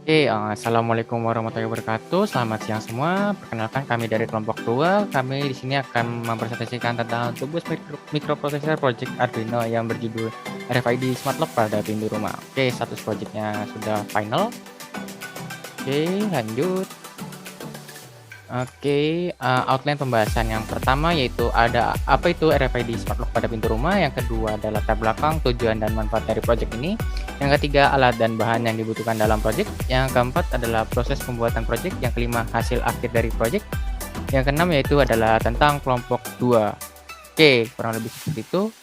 Assalamualaikum warahmatullahi wabarakatuh. Selamat siang semua. Perkenalkan kami dari kelompok 2. Kami di sini akan mempresentasikan tentang tugas mikroprosesor project Arduino yang berjudul RFID Smart Lock pada pintu rumah. Status projectnya sudah final. Lanjut. Outline pembahasan yang pertama yaitu ada apa itu RFID Smart Lock pada pintu rumah. Yang kedua adalah latar belakang, tujuan dan manfaat dari project ini. Yang ketiga, alat dan bahan yang dibutuhkan dalam project. Yang keempat adalah proses pembuatan project. Yang kelima, hasil akhir dari project. Yang keenam yaitu adalah tentang kelompok 2. Kurang lebih seperti itu.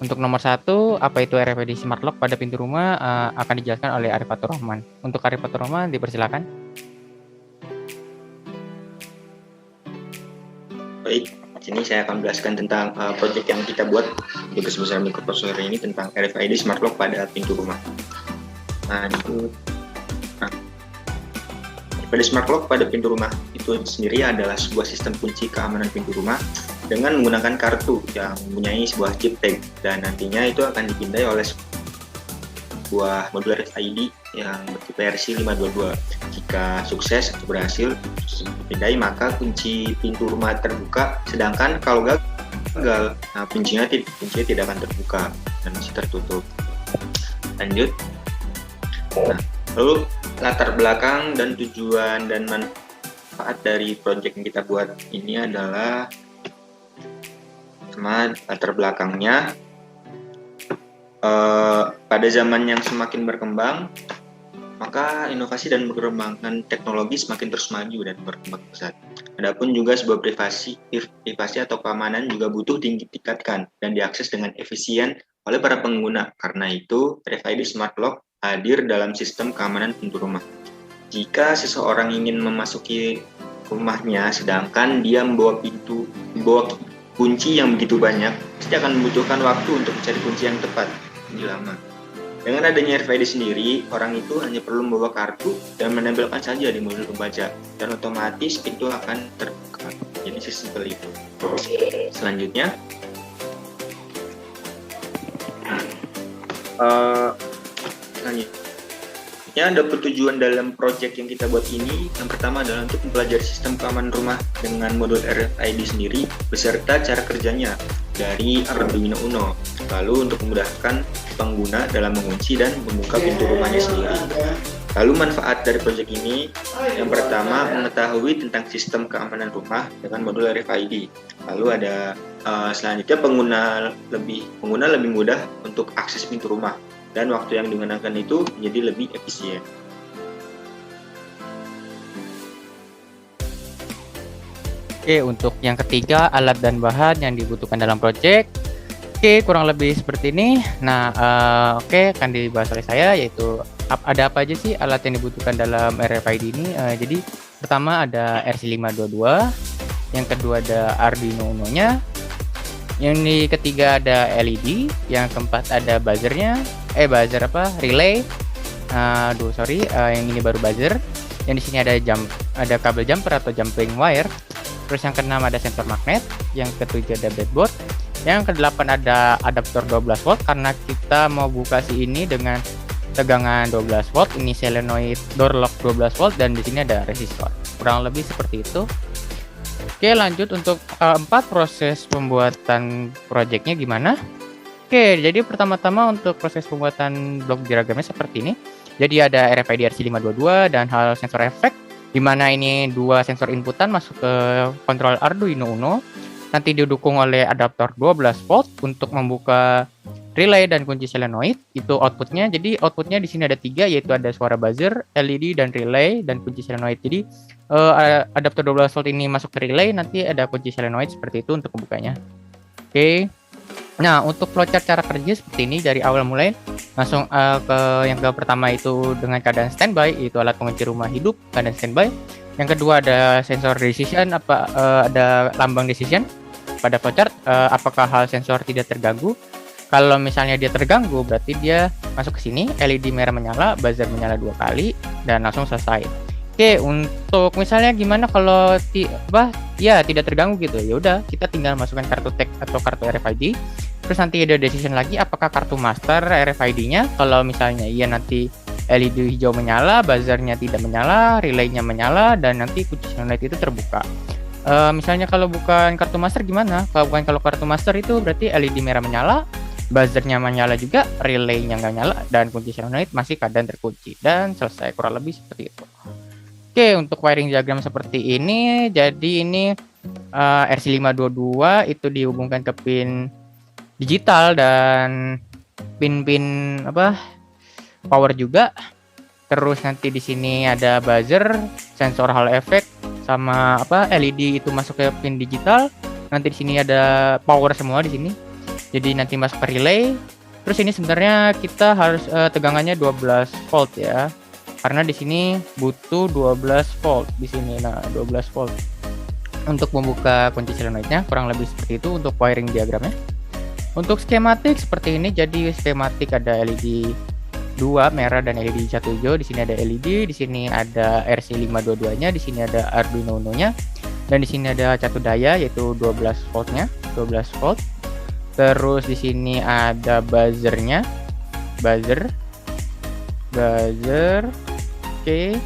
Untuk nomor 1, apa itu RFID Smart Lock pada pintu rumah akan dijelaskan oleh Arif Fatur Rahman. Untuk Arif Fatur Rahman, dipersilakan. Baik, sini saya akan menjelaskan tentang proyek yang kita buat di besar mikroprosesor ini tentang RFID Smart Lock pada pintu rumah. RFID Smart Lock pada pintu rumah itu sendiri adalah sebuah sistem kunci keamanan pintu rumah dengan menggunakan kartu yang mempunyai sebuah chip tag, dan nantinya itu akan dipindai oleh sebuah modul RFID yang bertipe RC522. Jika sukses atau berhasil dipindai, maka kunci pintu rumah terbuka, sedangkan kalau gagal, kuncinya tidak akan terbuka dan masih tertutup. Lanjut. Lalu latar belakang dan tujuan dan manfaat dari proyek yang kita buat ini adalah sama latar belakangnya. Pada zaman yang semakin berkembang, maka inovasi dan perkembangan teknologi semakin terus maju dan berkembang pesat. Adapun juga sebuah privasi atau keamanan juga butuh ditingkatkan dan diakses dengan efisien oleh para pengguna. Karena itu, RFID Smart Lock hadir dalam sistem keamanan pintu rumah. Jika seseorang ingin memasuki rumahnya sedangkan dia membawa kunci yang begitu banyak, pasti akan membutuhkan waktu untuk mencari kunci yang tepat. Ini lama. Dengan adanya RFID sendiri, orang itu hanya perlu membawa kartu dan menempelkan saja di modul pembaca, dan otomatis pintu akan terbuka. Jadi sesimpel itu. Selanjutnya, ada tujuan dalam proyek yang kita buat ini. Yang pertama adalah untuk mempelajari sistem keamanan rumah dengan modul RFID sendiri beserta cara kerjanya dari Arduino Uno. Lalu untuk memudahkan pengguna dalam mengunci dan membuka pintu rumahnya sendiri. Lalu manfaat dari proyek ini, yang pertama mengetahui tentang sistem keamanan rumah dengan modul RFID. Lalu ada selanjutnya pengguna lebih mudah untuk akses pintu rumah, dan waktu yang digunakan itu menjadi lebih efisien. Untuk yang ketiga, alat dan bahan yang dibutuhkan dalam proyek. Kurang lebih seperti ini. Akan dibahas oleh saya, yaitu ada apa aja sih alat yang dibutuhkan dalam RFID ini. Jadi pertama ada RC522, yang kedua ada Arduino Uno-nya, yang ketiga ada LED, yang keempat ada buzzernya, relay. Yang ini baru buzzer. Yang di sini ada kabel jumper atau jumping wire. Terus yang keenam ada sensor magnet, yang ketujuh ada breadboard. Yang ke-8 ada adaptor 12 volt karena kita mau buka si ini dengan tegangan 12 volt. Ini solenoid door lock 12 volt dan di sini ada resistor. Kurang lebih seperti itu. Lanjut untuk 4 proses pembuatan projectnya gimana? Jadi pertama-tama untuk proses pembuatan blok diagramnya seperti ini. Jadi ada RFID RC522 dan hal sensor efek, di mana ini 2 sensor inputan masuk ke kontrol Arduino Uno. Nanti didukung oleh adaptor 12 volt untuk membuka relay dan kunci solenoid. Itu outputnya. Jadi outputnya di sini ada 3, yaitu ada suara buzzer, LED, dan relay, dan kunci solenoid. Jadi adaptor 12 volt ini masuk ke relay, nanti ada kunci solenoid seperti itu untuk membukanya. Nah, untuk flowchart cara kerja seperti ini dari awal mulai. Langsung ke yang pertama itu dengan keadaan standby, yaitu alat pengunci rumah hidup keadaan standby. Yang kedua ada sensor decision, ada lambang decision pada flowchart, apakah hal sensor tidak terganggu. Kalau misalnya dia terganggu, berarti dia masuk ke sini, LED merah menyala, buzzer menyala 2 kali, dan langsung selesai. Untuk misalnya gimana kalau tidak terganggu gitu, ya udah kita tinggal masukkan kartu tag atau kartu RFID. Terus nanti ada decision lagi, apakah kartu master RFID-nya. Kalau misalnya iya, nanti LED hijau menyala, buzzernya tidak menyala, relaynya menyala, dan nanti kunci solenoid itu terbuka. Misalnya kalau bukan kartu master gimana? Kalau kartu master itu berarti LED merah menyala, buzzernya menyala juga, relaynya nggak nyala, dan kunci solenoid masih keadaan terkunci. Dan selesai, kurang lebih seperti itu. Oke, untuk wiring diagram seperti ini, jadi ini RC522 itu dihubungkan ke pin digital dan pin-pin power juga. Terus nanti di sini ada buzzer, sensor Hall effect, sama LED itu masuk ke pin digital. Nanti di sini ada power semua di sini. Jadi nanti masuk ke relay. Terus ini sebenarnya kita harus tegangannya 12 volt ya. Karena di sini butuh 12 volt di sini. Nah, 12 volt. Untuk membuka kunci solenoidnya kurang lebih seperti itu untuk wiring diagramnya. Untuk skematik seperti ini, jadi skematik ada LED 2 merah dan LED 1 hijau. Di sini ada LED, di sini ada RC522-nya, di sini ada Arduino Uno-nya, dan di sini ada catu daya yaitu 12 voltnya, 12 volt. Terus di sini ada buzzernya, buzzer. Oke.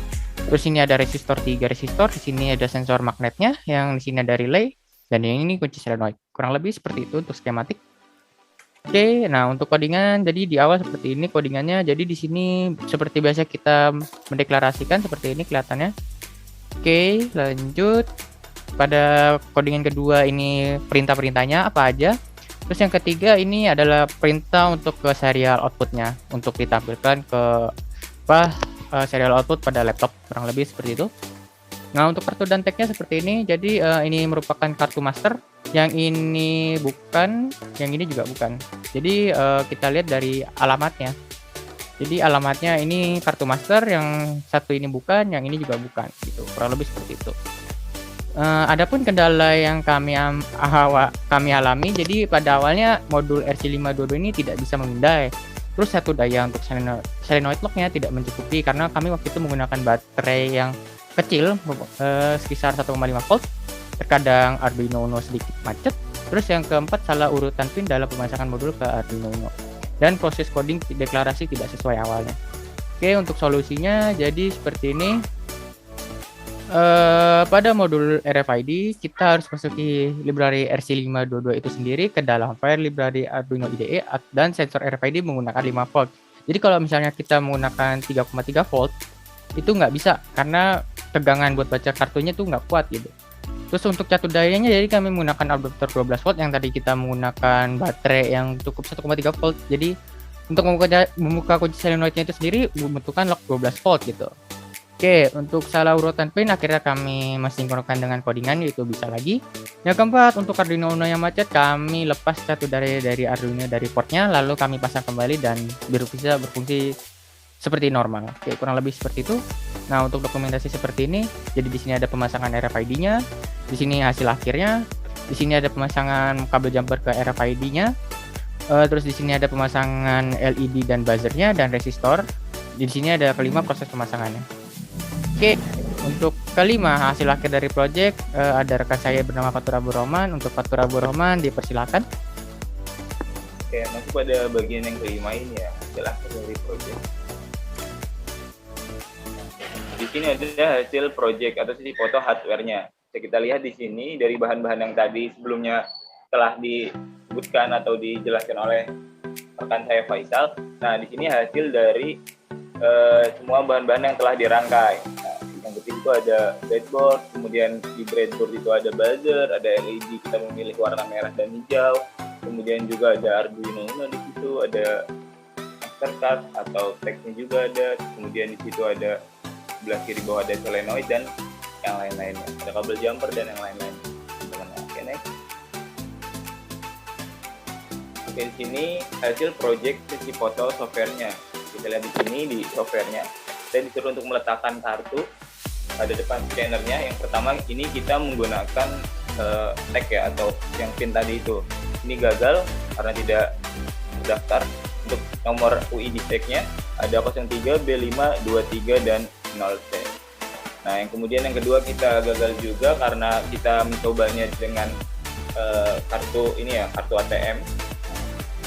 Terus ini ada resistor 3 resistor, di sini ada sensor magnetnya, yang di sini ada relay, dan yang ini kunci solenoid. Kurang lebih seperti itu untuk skematik. Oke, nah untuk codingan, jadi di awal seperti ini codingannya. Jadi di sini seperti biasa kita mendeklarasikan seperti ini kelihatannya. Oke, lanjut. Pada codingan kedua ini perintah-perintahnya apa aja. Terus yang ketiga ini adalah perintah untuk ke serial outputnya, untuk ditampilkan ke serial output pada laptop, kurang lebih seperti itu. Nah untuk kartu dan tagnya seperti ini. Jadi ini merupakan kartu master, yang ini bukan, yang ini juga bukan. Jadi kita lihat dari alamatnya. Jadi alamatnya ini kartu master, yang satu ini bukan, yang ini juga bukan, gitu. Kurang lebih seperti itu. Adapun kendala yang kami alami, jadi pada awalnya modul RC522 ini tidak bisa memindai. Terus satu daya untuk solenoid locknya tidak mencukupi karena kami waktu itu menggunakan baterai yang kecil, sekitar 1,5 volt. Terkadang Arduino Uno sedikit macet. Terus yang keempat, salah urutan pin dalam pemasangan modul ke Arduino Uno. Dan proses coding deklarasi tidak sesuai awalnya. Oke, untuk solusinya jadi seperti ini. Pada modul RFID kita harus masuki library RC522 itu sendiri ke dalam file library Arduino IDE dan sensor RFID menggunakan 5 volt. Jadi kalau misalnya kita menggunakan 3,3 volt itu nggak bisa karena tegangan buat baca kartunya tuh nggak kuat gitu. Terus untuk catu dayanya, jadi kami menggunakan adapter 12 volt, yang tadi kita menggunakan baterai yang cukup 1,3 volt. Jadi untuk membuka kunci solenoidnya itu sendiri membutuhkan lock 12 volt gitu. Oke, untuk salah urutan pin akhirnya kami mensinkronkan dengan codingan, yaitu bisa lagi. Yang keempat, untuk Arduino Uno yang macet, kami lepas catu dari Arduino dari portnya, lalu kami pasang kembali dan bisa berfungsi seperti normal. Oke, kurang lebih seperti itu. Nah, untuk dokumentasi seperti ini, jadi di sini ada pemasangan RFID-nya, di sini hasil akhirnya, di sini ada pemasangan kabel jumper ke RFID-nya, terus di sini ada pemasangan LED dan buzzernya dan resistor. Di sini ada kelima proses pemasangannya. Oke, untuk kelima hasil akhir dari project, ada rekan saya bernama Fatur Abu Rohman. Untuk Fatur Abu Rohman dipersilakan. Oke, masuk pada bagian yang kelima ini ya, hasil akhir dari project. Di sini ada hasil project atau sisi foto hardware-nya. Bisa kita lihat di sini dari bahan-bahan yang tadi sebelumnya telah disebutkan atau dijelaskan oleh rekan saya Faisal. Nah, di sini hasil dari semua bahan-bahan yang telah dirangkai. Nah, yang penting itu ada breadboard, kemudian di breadboard itu ada buzzer, ada LED, kita memilih warna merah dan hijau, kemudian juga ada Arduino Uno di situ, ada mastercard atau teksnya juga ada, kemudian di situ ada sebelah kiri bawah ada solenoid dan yang lain-lainnya, ada kabel jumper dan yang lain-lain. Oke, next. Oke, di sini hasil project sesi foto softwarenya. Kita lihat di sini di softwarenya, saya disuruh untuk meletakkan kartu pada depan scannernya. Yang pertama ini kita menggunakan tag ya, atau yang pin tadi itu. Ini gagal karena tidak terdaftar. Untuk nomor UI di tagnya ada 03, B5, 23, dan 0C. Nah, yang kemudian yang kedua kita gagal juga karena kita mencobanya dengan kartu ini ya, kartu ATM.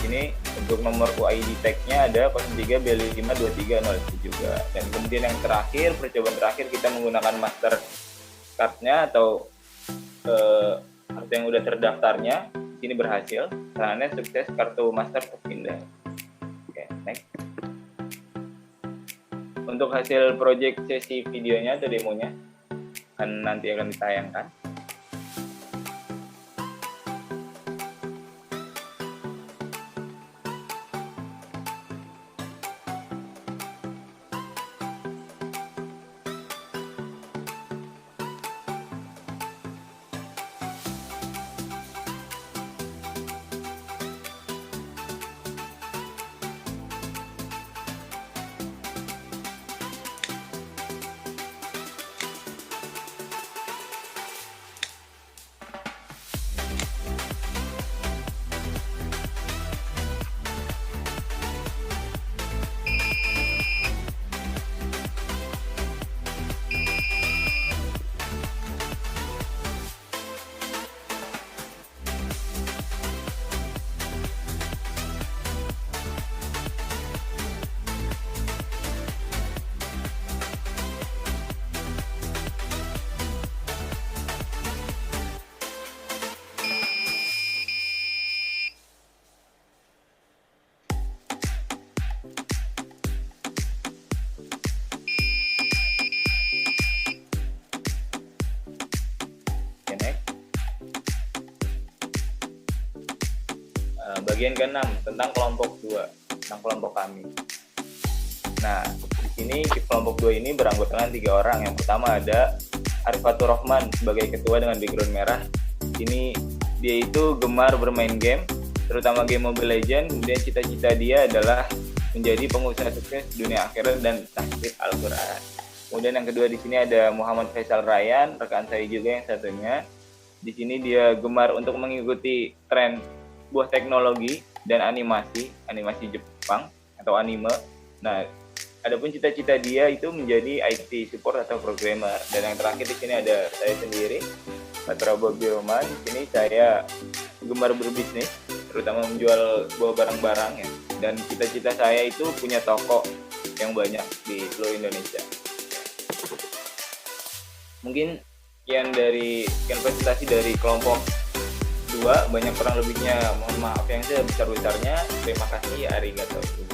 Ini Untuk nomor UID tag-nya ada 03B52301 juga. Dan kemudian yang terakhir, percobaan terakhir kita menggunakan master card-nya atau kartu yang udah terdaftarnya. Ini berhasil, caranya sukses, kartu master terpindah. Oke, next. Untuk hasil project sesi videonya atau demonya nanti akan ditayangkan. Bagian ke-6 tentang kelompok 2, tentang kelompok kami. Nah, di sini kelompok 2 ini beranggotakan 3 orang. Yang pertama ada Arifatur Rahman sebagai ketua dengan background merah. Ini dia itu gemar bermain game, terutama game Mobile Legends. Kemudian cita-cita dia adalah menjadi pengusaha sukses dunia akhirat dan tahfidz Al-Qur'an. Kemudian yang kedua di sini ada Muhammad Faisal Ryan, rekan saya juga yang satunya. Di sini dia gemar untuk mengikuti tren buah teknologi dan animasi Jepang atau anime. Nah, adapun cita-cita dia itu menjadi IT support atau programmer. Dan yang terakhir di sini ada saya sendiri, Patra Bobby Roman. Di sini saya gemar berbisnis, terutama menjual buah barang-barang ya. Dan cita-cita saya itu punya toko yang banyak di seluruh Indonesia. Mungkin sekian presentasi dari kelompok 2, banyak kurang lebihnya mohon maaf yang sebesar-besarnya. Terima kasih, arigatou.